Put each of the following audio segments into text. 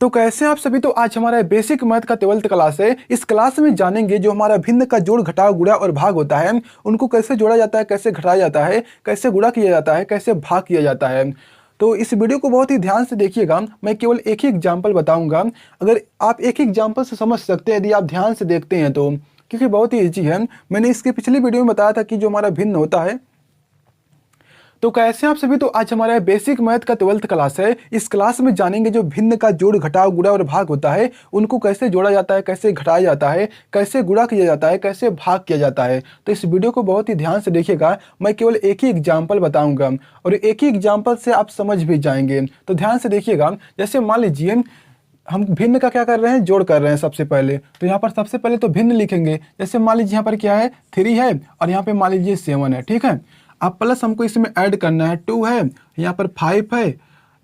तो कैसे हैं आप सभी। तो आज हमारा बेसिक मैथ का 12th क्लास है। इस क्लास में जानेंगे जो हमारा भिन्न का जोड़ घटाव गुणा और भाग होता है उनको कैसे जोड़ा जाता है, कैसे घटाया जाता है, कैसे गुणा किया जाता है, कैसे भाग किया जाता है। तो इस वीडियो को बहुत ही ध्यान से देखिएगा। मैं केवल एक ही एग्जाम्पल बताऊंगा। अगर आप एक ही एग्जाम्पल से समझ सकते हैं यदि आप ध्यान से देखते हैं तो, क्योंकि बहुत ही ईजी है। मैंने इसके पिछले वीडियो में बताया था कि जो हमारा भिन्न होता है। तो कैसे हैं आप सभी। तो आज हमारा बेसिक मैथ का 12th क्लास है। इस क्लास में जानेंगे जो भिन्न का जोड़ घटाव गुणा और भाग होता है उनको कैसे जोड़ा जाता है, कैसे घटाया जाता है, कैसे गुणा किया जाता है, कैसे भाग किया जाता है। तो इस वीडियो को बहुत ही ध्यान से देखिएगा। मैं केवल एक ही एग्जाम्पल बताऊंगा और एक ही एग्जाम्पल से आप समझ भी जाएंगे। तो ध्यान से देखिएगा। जैसे मान लीजिए हम भिन्न का क्या कर रहे हैं, जोड़ कर रहे हैं। सबसे पहले तो यहाँ पर सबसे पहले तो भिन्न लिखेंगे। जैसे मान लीजिए यहाँ पर क्या है, 3 है और यहाँ पे मान लीजिए 7 है। ठीक है। अब प्लस हमको इसमें ऐड करना है, 2 है, यहाँ पर 5 है,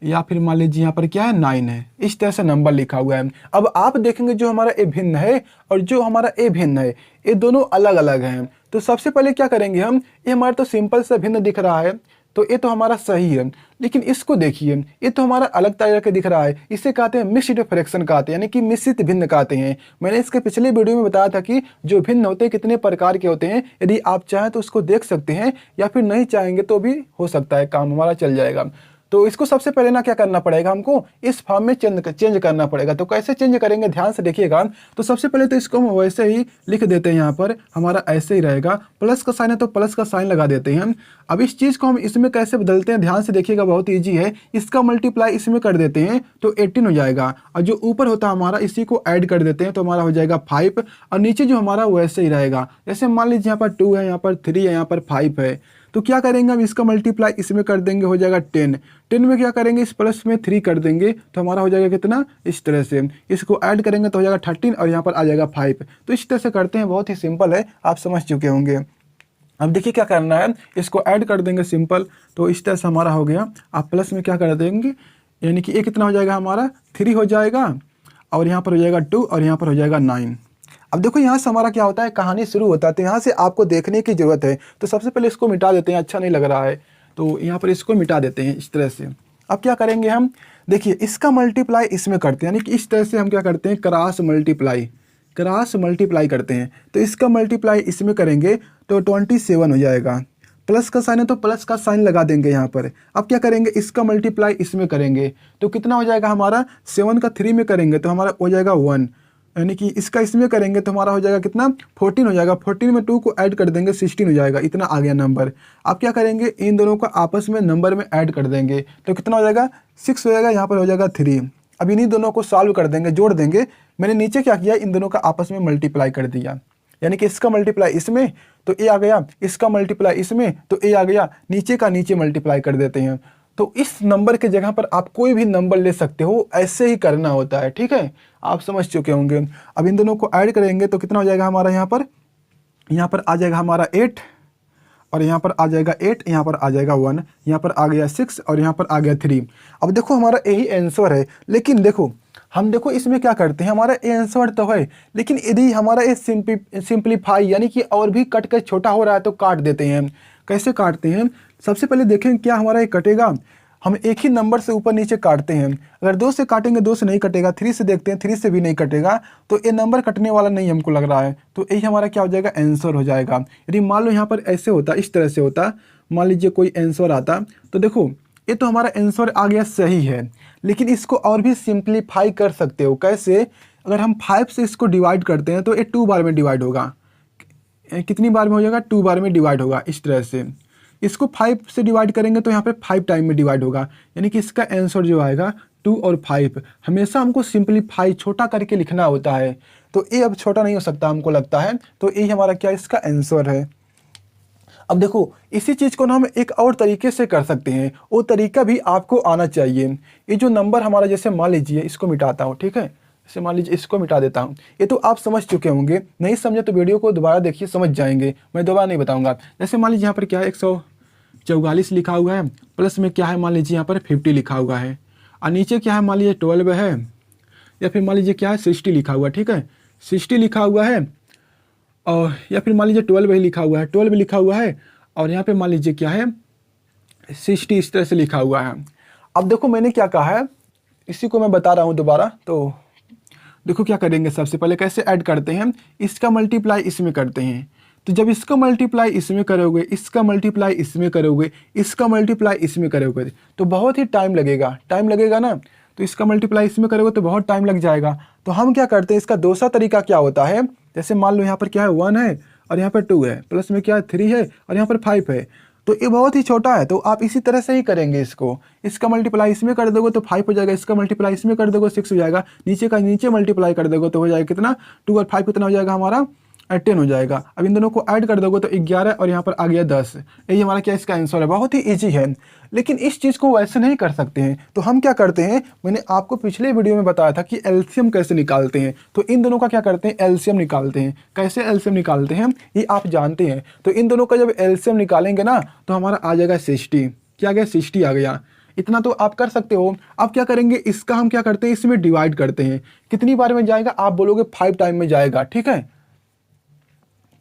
या फिर मान लीजिए यहाँ पर क्या है, 9 है। इस तरह से नंबर लिखा हुआ है। अब आप देखेंगे जो हमारा ए भिन्न है और जो हमारा ए भिन्न है ये दोनों अलग अलग हैं। तो सबसे पहले क्या करेंगे हम, ये हमारा तो सिंपल सा भिन्न दिख रहा है तो ये तो हमारा सही है। लेकिन इसको देखिए, ये तो हमारा अलग तरह के दिख रहा है। इसे कहते हैं मिक्स्ड फ्रैक्शन कहते हैं, यानी कि मिश्रित भिन्न कहते हैं। मैंने इसके पिछले वीडियो में बताया था कि जो भिन्न होते हैं कितने प्रकार के होते हैं। यदि आप चाहें तो उसको देख सकते हैं, या फिर नहीं चाहेंगे तो भी हो सकता है, काम हमारा चल जाएगा। तो इसको सबसे पहले ना क्या करना पड़ेगा, हमको इस फॉर्म में चेंज करना पड़ेगा। तो कैसे चेंज करेंगे, ध्यान से देखिएगा। तो सबसे पहले तो इसको हम वैसे ही लिख देते हैं। यहाँ पर हमारा ऐसे ही रहेगा, प्लस का साइन है तो प्लस का साइन लगा देते हैं। अब इस चीज़ को हम इसमें कैसे बदलते हैं, ध्यान से देखिएगा, बहुत ईजी है। इसका मल्टीप्लाई इसमें कर देते हैं तो 18 हो जाएगा, और जो ऊपर होता है हमारा इसी को ऐड कर देते हैं तो हमारा हो जाएगा 5, और नीचे जो हमारा वैसे ही रहेगा। जैसे मान लीजिए यहाँ पर 2 है, यहाँ पर 3 है, यहाँ पर 5 है। तो क्या करेंगे, हम इसका मल्टीप्लाई इसमें कर देंगे, हो जाएगा 10। 10 में क्या करेंगे, इस प्लस में 3 कर देंगे तो हमारा हो जाएगा कितना, इस तरह से। इसको ऐड करेंगे तो हो जाएगा 13 और यहाँ पर आ जाएगा 5। तो इस तरह से करते हैं, बहुत ही सिंपल है, आप समझ चुके होंगे। अब देखिए क्या करना है, इसको ऐड कर देंगे सिंपल। तो इस तरह से हमारा हो गया। आप प्लस में क्या कर देंगे, यानी कि ये कितना हो जाएगा, हमारा 3 हो जाएगा, और यहाँ पर हो जाएगा 2 और यहाँ पर हो जाएगा 9। अब देखो यहाँ से हमारा क्या होता है, कहानी शुरू होता है। तो यहाँ से आपको देखने की जरूरत है। तो सबसे पहले इसको मिटा देते हैं, अच्छा नहीं लग रहा है तो यहाँ पर इसको मिटा देते हैं इस तरह से। अब क्या करेंगे हम, देखिए इसका मल्टीप्लाई इसमें करते हैं, यानी कि इस तरह से हम क्या करते हैं, क्रॉस मल्टीप्लाई करते हैं। तो इसका मल्टीप्लाई इसमें करेंगे तो 27 हो जाएगा। प्लस का साइन है तो प्लस का साइन लगा देंगे यहाँ पर। अब क्या करेंगे, इसका मल्टीप्लाई इसमें करेंगे तो कितना हो जाएगा हमारा, 7 का 3 में करेंगे तो हमारा हो जाएगा 1, यानी कि इसका इसमें करेंगे तो हमारा हो जाएगा कितना, 14 हो जाएगा। 14 में 2 को ऐड कर देंगे, 16 हो जाएगा। इतना आ गया नंबर। अब क्या करेंगे, इन दोनों को आपस में नंबर में ऐड कर देंगे तो कितना हो जाएगा, 6 हो जाएगा। यहाँ पर हो जाएगा 3। अब इन्हीं दोनों को सॉल्व कर देंगे, जोड़ देंगे। मैंने नीचे क्या किया, इन दोनों का आपस में मल्टीप्लाई कर दिया, यानी कि इसका मल्टीप्लाई इसमें तो ए आ गया, इसका मल्टीप्लाई इसमें तो ए आ गया, नीचे का नीचे मल्टीप्लाई कर देते हैं। तो इस नंबर के जगह पर आप कोई भी नंबर ले सकते हो, ऐसे ही करना होता है। ठीक है, आप समझ चुके होंगे। अब इन दोनों को ऐड करेंगे तो कितना हो जाएगा हमारा, यहाँ पर आ जाएगा हमारा 8, और यहाँ पर आ जाएगा 8, यहाँ पर आ जाएगा 1, यहाँ पर आ गया 6 और यहाँ पर आ गया 3। अब देखो हमारा यही आंसर है। लेकिन देखो हम देखो इसमें क्या करते हैं, हमारा आंसर तो है, लेकिन यदि हमारा ये सिंप्लीफाई यानी कि और भी कट कर छोटा हो रहा है तो काट देते हैं। कैसे काटते हैं, सबसे पहले देखें क्या हमारा ये कटेगा। हम एक ही नंबर से ऊपर नीचे काटते हैं। अगर 2 से काटेंगे 2 से नहीं कटेगा, 3 से देखते हैं 3 से भी नहीं कटेगा। तो ये नंबर कटने वाला नहीं हमको लग रहा है, तो यही हमारा क्या हो जाएगा, आंसर हो जाएगा। यदि मान लो यहाँ पर ऐसे होता, इस तरह से होता, मान लीजिए कोई आंसर आता, तो देखो ये तो हमारा आंसर आ गया सही है। लेकिन इसको और भी सिंप्लीफाई कर सकते हो। कैसे, अगर हम 5 से इसको डिवाइड करते हैं तो ये 2 बार में डिवाइड होगा। कितनी बार में हो जाएगा, 2 बार में डिवाइड होगा। इस तरह से इसको 5 से डिवाइड करेंगे तो यहाँ पे 5 टाइम में डिवाइड होगा, यानी कि इसका आंसर जो आएगा 2 और 5। हमेशा हमको सिंप्लीफाई छोटा करके लिखना होता है, तो ये अब छोटा नहीं हो सकता हमको लगता है। तो यही हमारा क्या इसका आंसर है। अब देखो इसी चीज़ को ना हम एक और तरीके से कर सकते हैं, वो तरीका भी आपको आना चाहिए। ये जो नंबर हमारा, जैसे मान लीजिए इसको मिटाता हूँ, ठीक है, जैसे मान लीजिए इसको मिटा देता हूँ। ये तो आप समझ चुके होंगे, नहीं समझे तो वीडियो को दोबारा देखिए, समझ जाएंगे। मैं दोबारा नहीं बताऊँगा। जैसे मान लीजिए यहाँ पर क्या है, 144 लिखा हुआ है, प्लस में क्या है, मान लीजिए यहाँ पर 50 लिखा हुआ है, और नीचे क्या है, मान लीजिए 12 है, या फिर मान लीजिए क्या है, 60 लिखा हुआ है। ठीक है, 60 लिखा हुआ है, और या फिर मान लीजिए 12 ही लिखा हुआ है, 12 लिखा हुआ है, और यहाँ पे मान लीजिए क्या है, 60 इस तरह से लिखा हुआ है। अब देखो मैंने क्या कहा है, इसी को मैं बता रहा हूँ दोबारा। तो देखो क्या करेंगे, सबसे पहले कैसे ऐड करते हैं, इसका मल्टीप्लाई इसमें करते हैं। तो जब इसका मल्टीप्लाई इसमें करोगे, इसका मल्टीप्लाई इसमें करोगे, इसका मल्टीप्लाई इसमें करोगे तो बहुत ही टाइम लगेगा ना। तो इसका मल्टीप्लाई इसमें करोगे तो बहुत टाइम लग जाएगा। तो हम क्या करते हैं, इसका दूसरा तरीका क्या होता है, जैसे मान लो यहाँ पर क्या है 1 है और यहाँ पर 2 है, प्लस में क्या है 3 है और यहाँ पर 5 है। तो ये बहुत ही छोटा है, तो आप इसी तरह से ही करेंगे इसको। इसका मल्टीप्लाई इसमें कर दोगे तो 5 हो जाएगा, इसका मल्टीप्लाई इसमें कर दोगे 6 हो जाएगा, नीचे का नीचे मल्टीप्लाई कर दोगे तो हो जाएगा कितना 2 और 5 कितना हो जाएगा हमारा 10 हो जाएगा। अब इन दोनों को ऐड कर दोगे तो 11 और यहाँ पर आ गया 10। यही हमारा क्या इसका आंसर है। बहुत ही ईजी है, लेकिन इस चीज़ को वैसे नहीं कर सकते हैं। तो हम क्या करते हैं, मैंने आपको पिछले वीडियो में बताया था कि एलसीएम कैसे निकालते हैं। तो इन दोनों का क्या करते हैं, एलसीएम निकालते हैं। कैसे एलसीएम निकालते हैं ये आप जानते हैं। तो इन दोनों का जब एलसीएम निकालेंगे ना तो हमारा आ जाएगा 60। क्या आ गया, 60 आ गया। इतना तो आप कर सकते हो। अब क्या करेंगे, इसका हम क्या करते हैं, इसमें डिवाइड करते हैं। कितनी बार में जाएगा, आप बोलोगे 5 टाइम में जाएगा, ठीक है।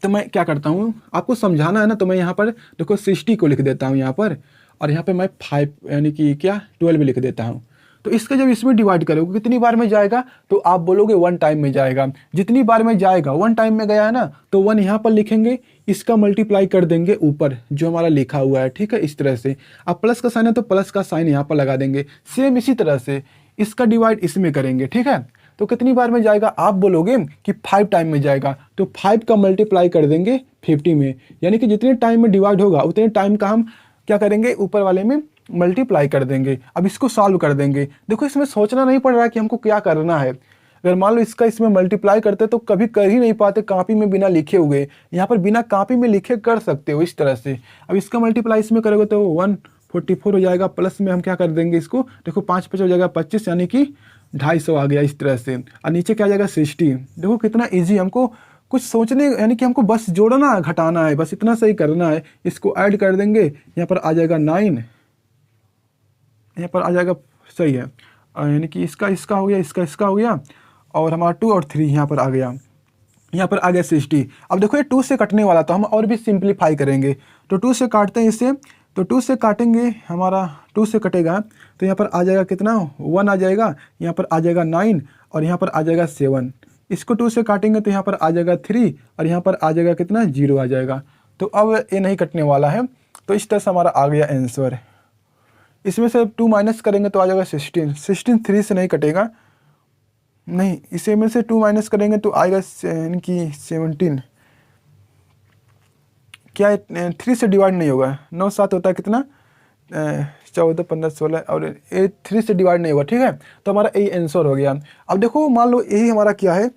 तो मैं क्या करता हूँ, आपको समझाना है ना, तो मैं यहाँ पर देखो 60 को लिख देता हूँ यहाँ पर, और यहाँ पे मैं 5 यानी कि क्या 12 लिख देता हूँ। तो इसका जब इसमें डिवाइड करोगे कितनी बार में जाएगा, तो आप बोलोगे 1 टाइम में जाएगा। जितनी बार में जाएगा 1 टाइम में गया है ना, तो 1 यहाँ पर लिखेंगे, इसका मल्टीप्लाई कर देंगे ऊपर जो हमारा लिखा हुआ है, ठीक है। इस तरह से अब प्लस का साइन है तो प्लस का साइन यहाँ पर लगा देंगे। सेम इसी तरह से इसका डिवाइड इसमें करेंगे, ठीक है। तो कितनी बार में जाएगा, आप बोलोगे कि 5 टाइम में जाएगा, तो 5 का मल्टीप्लाई कर देंगे 50 में, यानी कि जितने टाइम में डिवाइड होगा उतने टाइम का हम क्या करेंगे, ऊपर वाले में मल्टीप्लाई कर देंगे। अब इसको सॉल्व कर देंगे। देखो इसमें सोचना नहीं पड़ रहा है कि हमको क्या करना है। अगर मान लो इसका इसमें मल्टीप्लाई करते तो कभी कर ही नहीं पाते कॉपी में बिना लिखे हुए। यहाँ पर बिना कॉपी में लिखे कर सकते हो इस तरह से। अब इसका मल्टीप्लाई इसमें करोगे तो 144 हो जाएगा, प्लस में हम क्या कर देंगे इसको, देखो 5 5 हो जाएगा 25, यानी कि 250 आ गया इस तरह से। और नीचे क्या आ जाएगा 60। देखो कितना ईजी, हमको कुछ सोचने यानी कि हमको बस जोड़ना घटाना है, बस इतना सही करना है। इसको ऐड कर देंगे, यहाँ पर आ जाएगा 9, यहाँ पर आ जाएगा, सही है। यानी कि इसका हो गया, इसका हो गया, और हमारा 2 और 3 यहाँ पर आ गया, यहाँ पर आ गया 60। अब देखो ये 2 से कटने वाला, तो हम और भी सिंप्लीफाई करेंगे। तो 2 से काटते हैं इसे, तो 2 से काटेंगे, हमारा 2 से कटेगा तो यहाँ पर आ जाएगा कितना 1 आ जाएगा, यहाँ पर आ जाएगा 9 और यहाँ पर आ जाएगा 7। इसको 2 से काटेंगे तो यहाँ पर आ जाएगा 3 और यहाँ पर आ जाएगा कितना 0 आ जाएगा। तो अब ये नहीं कटने वाला है। तो इस तरह से हमारा आ गया आंसर। इसमें से 2 माइनस करेंगे तो आ जाएगा 16 3 से नहीं कटेगा, नहीं, इसे में से 2 माइनस करेंगे तो आएगा यानी कि 17। क्या 3 से डिवाइड नहीं होगा, 9 7 होता है कितना 14 15 16, और ये 3 से डिवाइड नहीं होगा, ठीक है। तो हमारा यही आंसर हो गया। अब देखो मान लो यही हमारा क्या है,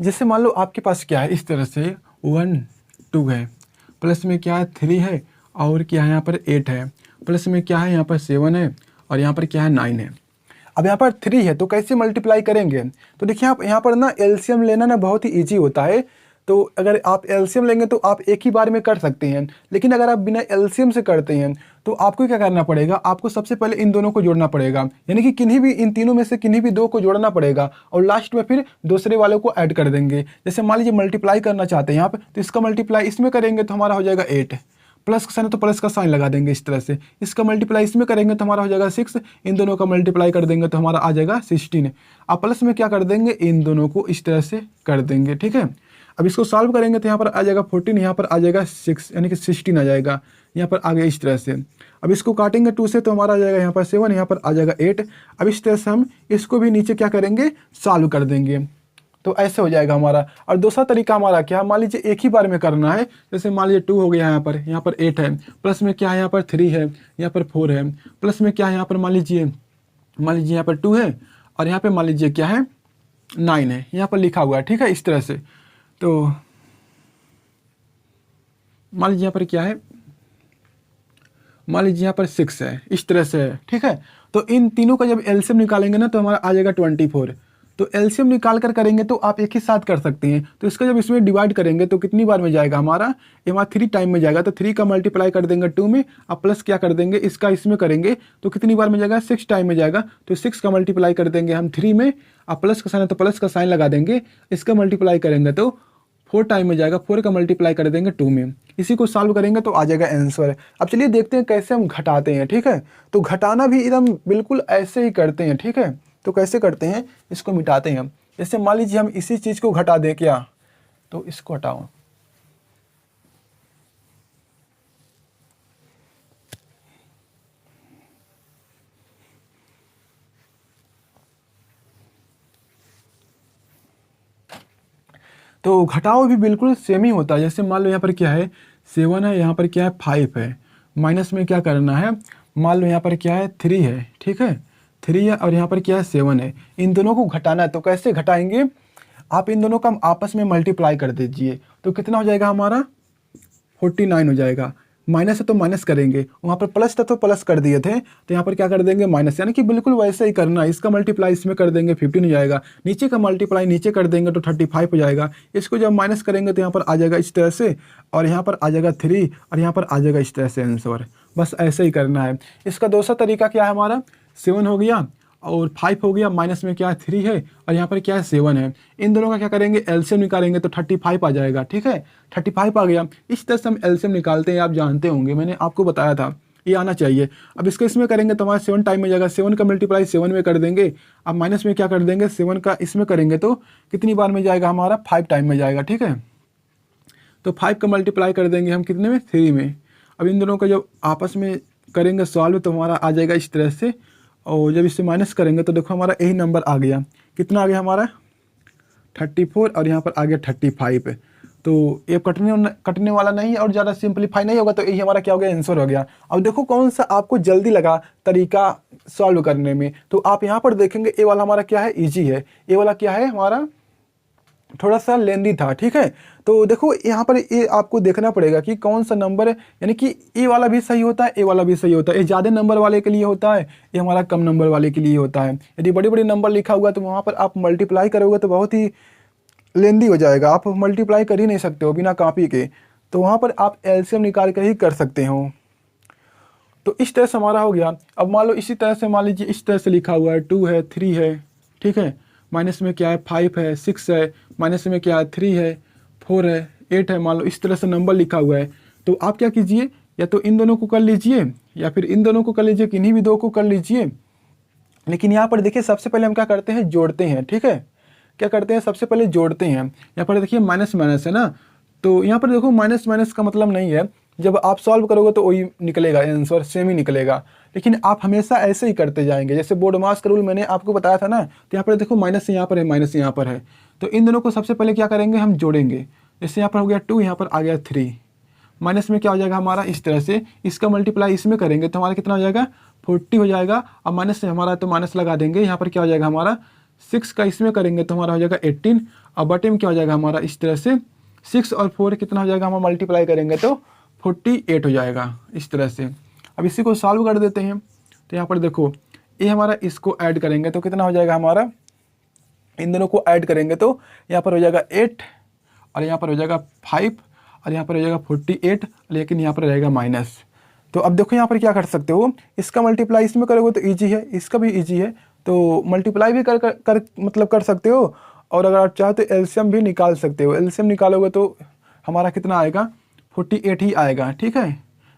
जैसे मान लो आपके पास क्या है इस तरह से 1 2 है, प्लस में क्या है 3 है, और क्या है यहाँ पर 8 है, प्लस में क्या है यहाँ पर 7 है, और यहाँ पर क्या है 9 है। अब यहाँ पर 3 है तो कैसे मल्टीप्लाई करेंगे, तो देखिए आप यहाँ पर ना एलसीएम लेना ना बहुत ही ईजी होता है। तो अगर आप एलसीएम लेंगे तो आप एक ही बार में कर सकते हैं, लेकिन अगर आप बिना एलसीएम से करते हैं तो आपको क्या करना पड़ेगा, आपको सबसे पहले इन दोनों को जोड़ना पड़ेगा, यानी कि किन्हीं भी इन तीनों में से किन्हीं भी 2 को जोड़ना पड़ेगा, और लास्ट में फिर दूसरे वालों को ऐड कर देंगे। जैसे मान लीजिए मल्टीप्लाई करना चाहते हैं यहाँ पे, तो इसका मल्टीप्लाई इसमें करेंगे तो हमारा हो जाएगा 8, प्लस का साइन है तो प्लस का साइन लगा देंगे इस तरह से। इसका मल्टीप्लाई इसमें करेंगे तो हमारा हो जाएगा 6, इन दोनों का मल्टीप्लाई कर देंगे तो हमारा आ जाएगा 16। अब प्लस में क्या कर देंगे, इन दोनों को इस तरह से कर देंगे, ठीक है। अब इसको सॉल्व करेंगे तो यहाँ पर आ जाएगा 14, यहाँ पर आ जाएगा 6, यानी कि 16 आ जाएगा, यहाँ पर आ गया इस तरह से। अब इसको काटेंगे 2 से तो हमारा आ जाएगा यहाँ पर 7, यहाँ पर आ जाएगा 8। अब इस तरह से हम इसको भी नीचे क्या करेंगे, सॉल्व कर देंगे, तो ऐसे हो जाएगा हमारा। और दूसरा तरीका हमारा क्या है, मान लीजिए एक ही बार में करना है। जैसे मान लीजिए 2 हो गया, यहाँ पर 8 है, प्लस में क्या है यहाँ पर 3 है, यहाँ पर 4 है, प्लस में क्या है यहाँ पर मान लीजिए यहाँ पर 2 है, और यहाँ पर मान लीजिए क्या है 9 है, यहाँ पर लिखा हुआ है, ठीक है, इस तरह से। तो मान लीजिए यहाँ पर क्या है, मान लीजिए यहाँ पर 6 है, इस तरह से है, ठीक है। तो इन तीनों का जब एलसीएम निकालेंगे ना तो हमारा आ जाएगा 24। तो एलसीएम निकाल कर करेंगे तो आप एक ही साथ कर सकते हैं। तो इसका जब इसमें डिवाइड करेंगे तो कितनी बार में जाएगा हमारा, ये हमारा 3 टाइम में जाएगा। तो 3 का मल्टीप्लाई कर देंगे 2 में, अब प्लस क्या कर देंगे इसका इसमें करेंगे तो कितनी बार में जाएगा, 6 टाइम में जाएगा। तो 6 का मल्टीप्लाई कर देंगे हम 3 में, अब प्लस का साइन है तो प्लस का साइन लगा देंगे, इसका मल्टीप्लाई करेंगे तो 4 टाइम में जाएगा, 4 का मल्टीप्लाई कर देंगे 2 में। इसी को सॉल्व करेंगे तो आ जाएगा आंसर। अब चलिए देखते हैं कैसे हम घटाते हैं, ठीक है। तो घटाना भी एकदम बिल्कुल ऐसे ही करते हैं, ठीक है। तो कैसे करते हैं, इसको मिटाते हैं हम। जैसे मान लीजिए हम इसी चीज़ को घटा दें क्या, तो इसको हटाओ, तो घटाओ भी बिल्कुल सेम ही होता है। जैसे मान लो यहाँ पर क्या है 7 है, यहाँ पर क्या है 5 है, माइनस में क्या करना है, मान लो यहाँ पर क्या है 3 है, ठीक है 3 है और यहाँ पर क्या है 7 है, इन दोनों को घटाना है। तो कैसे घटाएंगे, आप इन दोनों का आपस में मल्टीप्लाई कर दीजिए तो कितना हो जाएगा हमारा 49 हो जाएगा। माइनस है तो माइनस करेंगे, वहाँ पर प्लस था तो प्लस कर दिए थे, तो यहाँ पर क्या कर देंगे माइनस, यानी कि बिल्कुल वैसे ही करना है। इसका मल्टीप्लाई इसमें कर देंगे 15 हो जाएगा, नीचे का मल्टीप्लाई नीचे कर देंगे तो 35 हो जाएगा। इसको जब माइनस करेंगे तो यहाँ पर आ जाएगा इस तरह से, और यहाँ पर आ जाएगा 3 और यहाँ पर आ जाएगा इस तरह से आंसर। बस ऐसे ही करना है। इसका दूसरा तरीका क्या है, हमारा 7 हो गया और 5 हो गया, माइनस में क्या है 3 है और यहाँ पर क्या है 7 है। इन दोनों का क्या करेंगे, एलसीएम निकालेंगे तो 35 आ जाएगा, ठीक है 35 आ गया। इस तरह से हम एलसीएम निकालते हैं, आप जानते होंगे, मैंने आपको बताया था, ये आना चाहिए। अब इसको इसमें करेंगे तो हमारा 7 टाइम में जाएगा, 7 का मल्टीप्लाई 7 में कर देंगे, अब माइनस में क्या कर देंगे 7 का इसमें करेंगे तो कितनी बार में जाएगा हमारा 5 टाइम में जाएगा, ठीक है। तो 5 का मल्टीप्लाई कर देंगे हम कितने में 3 में। अब इन दोनों का जब आपस में करेंगे सॉल्व तो हमारा आ जाएगा इस तरह से, और जब इससे माइनस करेंगे तो देखो हमारा यही नंबर आ गया, कितना आ गया हमारा 34 और यहाँ पर आ गया 35। तो ये कटने वाला नहीं है और ज़्यादा सिंपलीफाई नहीं होगा, तो यही हमारा क्या हो गया आंसर हो गया। अब देखो कौन सा आपको जल्दी लगा तरीका सॉल्व करने में, तो आप यहाँ पर देखेंगे ये वाला हमारा क्या है ईजी है, ये वाला क्या है हमारा थोड़ा सा लेंदी था, ठीक है। तो देखो यहाँ पर ये आपको देखना पड़ेगा कि कौन सा नंबर है, यानी कि ए वाला भी सही होता है, ए वाला भी सही होता है। ये ज़्यादा नंबर वाले के लिए होता है, ये हमारा कम नंबर वाले के लिए होता है। यदि बड़े बड़े नंबर लिखा हुआ है तो वहाँ पर आप मल्टीप्लाई करोगे तो बहुत ही लेंदी हो जाएगा, आप मल्टीप्लाई कर ही नहीं सकते हो बिना कॉपी के। तो वहाँ पर आप एलसीएम निकाल कर ही कर सकते हो। तो इस तरह से हमारा हो गया। अब मान लो इसी तरह से मान लीजिए इस तरह से लिखा हुआ है 2 है 3 है, ठीक है, माइनस में क्या है 5 है 6 है, माइनस में क्या है 3 है 4 है 8 है, मान लो इस तरह से नंबर लिखा हुआ है। तो आप क्या कीजिए, या तो इन दोनों को कर लीजिए या फिर इन दोनों को कर लीजिए, किन्हीं भी दो को कर लीजिए। लेकिन यहाँ पर देखिए सबसे पहले हम क्या करते हैं, जोड़ते हैं, ठीक है। क्या करते हैं, सबसे पहले जोड़ते हैं। यहाँ पर देखिए माइनस माइनस है ना, तो यहाँ पर देखो माइनस माइनस का मतलब नहीं है, जब आप सॉल्व करोगे तो वही निकलेगा आंसर, सेम ही निकलेगा। लेकिन आप हमेशा ऐसे ही करते जाएंगे, जैसे बोर्ड मास का रूल मैंने आपको बताया था ना, तो यहाँ पर देखो माइनस यहाँ पर है, माइनस यहाँ पर है, तो इन दोनों को सबसे पहले क्या करेंगे, हम जोड़ेंगे। जैसे यहाँ पर हो गया 2, यहाँ पर आ गया 3, माइनस में क्या हो जाएगा हमारा इस तरह से, इसका मल्टीप्लाई इसमें करेंगे तो हमारा कितना हो जाएगा 40 हो जाएगा। अब माइनस से हमारा तो माइनस लगा देंगे, यहाँ पर क्या हो जाएगा हमारा 6 का इसमें करेंगे तो हमारा हो जाएगा 18। अब बटे में क्या हो जाएगा हमारा इस तरह से 6 और 4 कितना हो जाएगा, हमारा मल्टीप्लाई करेंगे तो 48 हो जाएगा इस तरह से। अब इसी को सॉल्व कर देते हैं। तो यहाँ पर देखो ये हमारा इसको ऐड करेंगे तो कितना हो जाएगा हमारा, इन दोनों को ऐड करेंगे तो यहाँ पर हो जाएगा 8 और यहाँ पर हो जाएगा 5 और यहाँ पर हो जाएगा 48, लेकिन यहाँ पर रहेगा माइनस। तो अब देखो यहाँ पर क्या कर सकते हो, इसका मल्टीप्लाई इसमें करोगे तो ईजी है, इसका भी ईजी है, तो मल्टीप्लाई भी मतलब कर सकते हो। और अगर आप चाहो तो एलसीएम भी निकाल सकते हो। एलसीएम निकालोगे तो हमारा कितना आएगा 48 ही आएगा, ठीक है।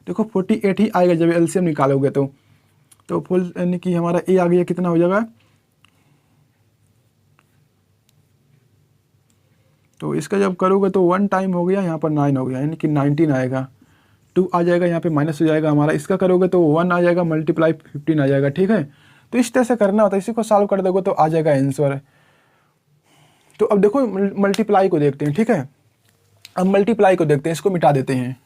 देखो 48 ही आएगा जब एलसीएम निकालोगे तो फुल यानी कि हमारा ए आ गया, कितना हो जाएगा, तो इसका जब करोगे तो 1 टाइम हो गया, यहाँ पर 9 हो गया, यानी कि 19 आएगा। 2 आ जाएगा, यहाँ पे माइनस हो जाएगा हमारा, इसका करोगे तो 1 आ जाएगा, मल्टीप्लाई 15 आ जाएगा, ठीक है। तो इस तरह से करना होता है, इसी को सॉल्व कर दोगे तो आ जाएगा आंसर। तो अब देखो मल्टीप्लाई को देखते हैं, ठीक है। अब मल्टीप्लाई को देखते हैं, इसको मिटा देते हैं।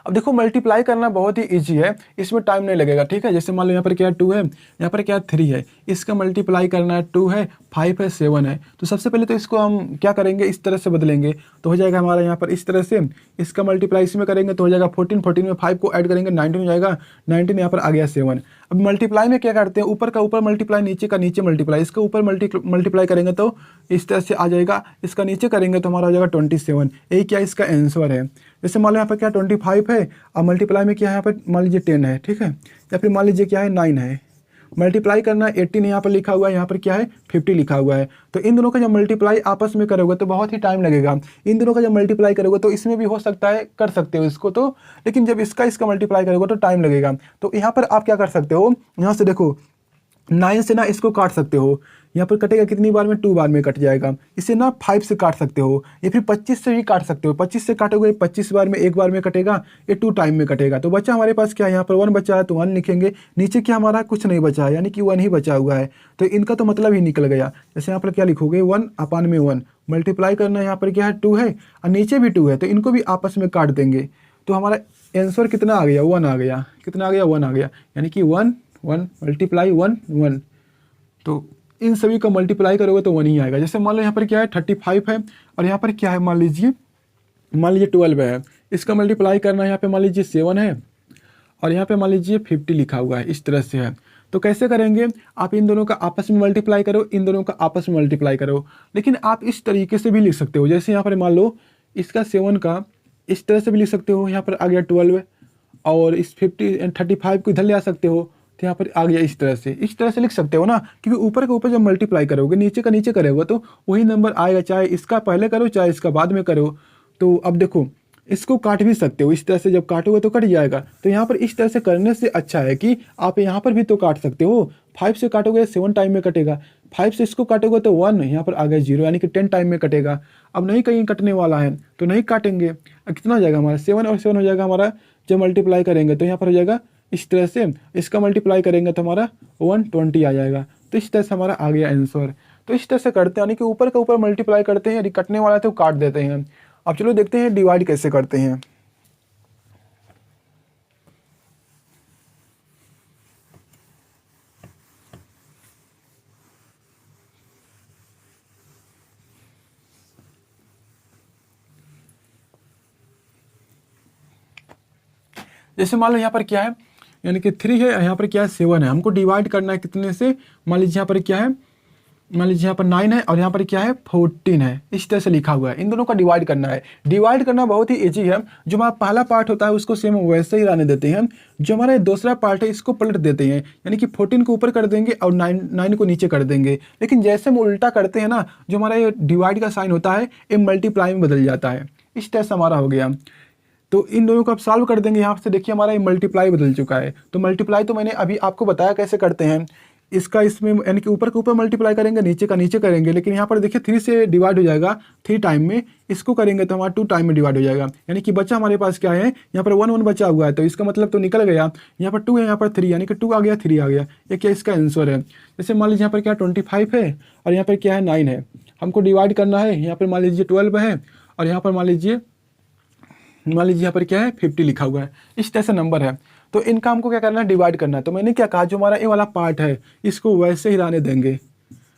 अब देखो मल्टीप्लाई करना बहुत ही ईजी है, इसमें टाइम नहीं लगेगा, ठीक है। जैसे मान लो यहाँ पर क्या है 2 है, यहाँ पर क्या है 3 है, इसका मल्टीप्लाई करना है 2 है, 5 है, 7 है। तो सबसे पहले तो इसको हम क्या करेंगे, इस तरह से बदलेंगे, तो हो जाएगा हमारा यहाँ पर इस तरह से। इसका मल्टीप्लाई इसमें करेंगे तो हो जाएगा 14, 14 में 5 को ऐड करेंगे 19 हो जाएगा, 19 यहाँ पर आ गया 7। अब मल्टीप्लाई में क्या करते हैं, ऊपर का ऊपर मल्टीप्लाई, नीचे का नीचे मल्टीप्लाई। इसका ऊपर मल्टीप्लाई करेंगे तो इस तरह से आ जाएगा, इसका नीचे करेंगे तो हमारा हो जाएगा 27। यही क्या इसका आंसर है। जैसे मान लो यहाँ पर क्या 25 है, और मल्टीप्लाई में क्या है यहाँ पर मान लीजिए 10 है, ठीक है, या फिर मान लीजिए क्या है 9 है। मल्टीप्लाई करना 18 यहाँ पर लिखा हुआ है, यहाँ पर क्या है 50 लिखा हुआ है। तो इन दोनों का जब मल्टीप्लाई आपस में करोगे तो बहुत ही टाइम लगेगा। इन दोनों का जब मल्टीप्लाई करोगे तो इसमें भी हो सकता है कर सकते हो इसको तो, लेकिन जब इसका मल्टीप्लाई करोगे तो टाइम लगेगा। तो यहाँ पर आप क्या कर सकते हो, यहाँ से देखो 9 से ना इसको काट सकते हो, यहाँ पर कटेगा कितनी बार में, 2 बार में कट जाएगा। इसे ना 5 से काट सकते हो, या फिर 25 से भी काट सकते हो। 25 से काटोगे 25 बार में, एक बार में कटेगा, ये 2 टाइम में कटेगा। तो बच्चा हमारे पास क्या है, यहाँ पर 1 बचा है तो 1 लिखेंगे, नीचे क्या हमारा कुछ नहीं बचा है, यानी कि 1 ही बचा हुआ है। तो इनका तो मतलब ही निकल गया। जैसे यहाँ पर क्या लिखोगे 1/1, मल्टीप्लाई करना यहाँ पर क्या है 2 है, और नीचे भी 2 है, तो इनको भी आपस में काट देंगे। तो हमारा आंसर कितना आ गया, 1 आ गया। कितना आ गया, 1 आ गया, यानी कि 1 1 मल्टीप्लाई 1 1। तो इन सभी का मल्टीप्लाई करोगे तो 1 ही आएगा। जैसे मान लो यहाँ पर क्या है 35 है, और यहाँ पर क्या है मान लीजिए 12 है, इसका मल्टीप्लाई करना है यहाँ पे मान लीजिए 7 है, और यहाँ पे मान लीजिए 50 लिखा हुआ है, इस तरह से है। तो कैसे करेंगे, आप इन दोनों का आपस में मल्टीप्लाई करो, इन दोनों का आपस में मल्टीप्लाई करो। लेकिन आप इस तरीके से भी लिख सकते हो, जैसे यहाँ पर मान लो इसका 7 का इस तरह से भी लिख सकते हो, यहाँ पर आ गया 12, और इस 35 को इधर ले आ सकते हो, तो यहाँ पर आ गया इस तरह से लिख सकते हो ना। क्योंकि ऊपर के ऊपर जब मल्टीप्लाई करोगे नीचे का नीचे करोगे तो वही नंबर आएगा, चाहे इसका पहले करो चाहे इसका बाद में करो। तो अब देखो इसको काट भी सकते हो, इस तरह से जब काटोगे तो कट जाएगा। तो यहाँ पर इस तरह से करने से अच्छा है कि आप यहाँ पर भी तो काट सकते हो। 5 से काटोगे 7 टाइम में कटेगा, 5 से इसको काटोगे तो 1, यहाँ पर आ गया 0, यानी कि 10 टाइम में कटेगा। अब नहीं कहीं कटने वाला है तो नहीं काटेंगे। कितना हो जाएगा हमारा 7 और 7 हो जाएगा हमारा, जब मल्टीप्लाई करेंगे तो यहाँ पर हो जाएगा इस तरह से, इसका मल्टीप्लाई करेंगे तो हमारा 120 आ जाएगा। तो इस तरह से हमारा आ गया आंसर। तो इस तरह से करते हैं, यानी कि ऊपर का ऊपर मल्टीप्लाई करते हैं, यदि कटने वाला है तो काट देते हैं। अब चलो देखते हैं डिवाइड कैसे करते हैं। जैसे मान लो यहाँ पर क्या है, यानी कि 3 है, यहाँ पर क्या है 7 है, हमको डिवाइड करना है कितने से, मान लीजिए यहाँ पर क्या है, मान लीजिए यहाँ पर 9 है, और यहाँ पर क्या है 14 है, इस तरह से लिखा हुआ है। इन दोनों का डिवाइड करना है। डिवाइड करना बहुत ही ईजी है। जो हमारा पहला पार्ट होता है उसको सेम वैसे ही रहने देते हैं, जो हमारा दूसरा पार्ट है इसको पलट देते हैं, यानी कि 14 को ऊपर कर देंगे और 9 को नीचे कर देंगे। लेकिन जैसे हम उल्टा करते हैं ना, जो हमारा ये डिवाइड का साइन होता है ये मल्टीप्लाई में बदल जाता है। इस तरह से हमारा हो गया। तो इन दोनों को आप सॉल्व कर देंगे। यहाँ से देखिए हमारा ये मल्टीप्लाई बदल चुका है। तो मल्टीप्लाई तो मैंने अभी आपको बताया कैसे करते हैं। इसका इसमें यानी कि ऊपर के ऊपर मल्टीप्लाई करेंगे, नीचे का नीचे करेंगे। लेकिन यहाँ पर देखिए 3 से डिवाइड हो जाएगा 3 टाइम में, इसको करेंगे तो हमारा 2 टाइम में डिवाइड हो जाएगा। यानी कि बचा हमारे पास क्या है, यहाँ पर 1 1 बचा हुआ है, तो इसका मतलब तो निकल गया। यहाँ पर 2 है, यहाँ पर 3, यानी कि 2 आ गया 3 आ गया। ये क्या इसका आंसर है। जैसे मान लीजिए यहाँ पर क्या 25 है और यहाँ पर क्या है 9 है, हमको डिवाइड करना है। यहाँ पर मान लीजिए 12 है और यहाँ पर मान लीजिए यहाँ पर क्या है 50 लिखा हुआ है। इस तरह से नंबर है। तो इनका हमको क्या करना है, डिवाइड करना है। तो मैंने क्या कहा, जो हमारा ए वाला पार्ट है इसको वैसे ही रहने देंगे,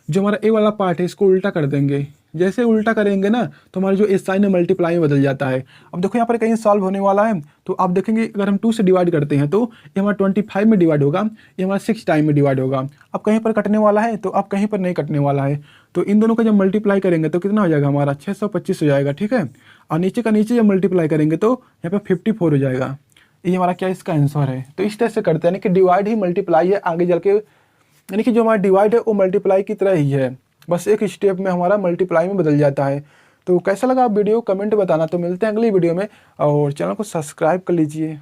जो हमारा ए वाला पार्ट है इसको उल्टा कर देंगे। जैसे उल्टा करेंगे ना तो हमारा जो इस साइन है मल्टीप्लाई में बदल जाता है। अब देखो यहाँ पर कहीं सॉल्व होने वाला है, तो आप देखेंगे अगर हम 2 से डिवाइड करते हैं तो ये हमारा 25 में डिवाइड होगा, ये हमारा 6 टाइम में डिवाइड होगा। अब कहीं पर कटने वाला है तो अब कहीं पर नहीं कटने वाला है। तो इन दोनों का जब मल्टीप्लाई करेंगे तो कितना हो जाएगा हमारा 625 हो जाएगा, ठीक है। और नीचे का नीचे जब मल्टीप्लाई करेंगे तो यहाँ पर 54 हो जाएगा। ये हमारा क्या इसका आंसर है। तो इस तरह से करते हैं, यानी कि डिवाइड ही मल्टीप्लाई है आगे चल के, यानी कि जो हमारा डिवाइड है वो मल्टीप्लाई की तरह ही है, बस एक स्टेप में हमारा मल्टीप्लाई में बदल जाता है। तो कैसा लगा आप वीडियो कमेंट बताना। तो मिलते हैं अगली वीडियो में, और चैनल को सब्सक्राइब कर लीजिए।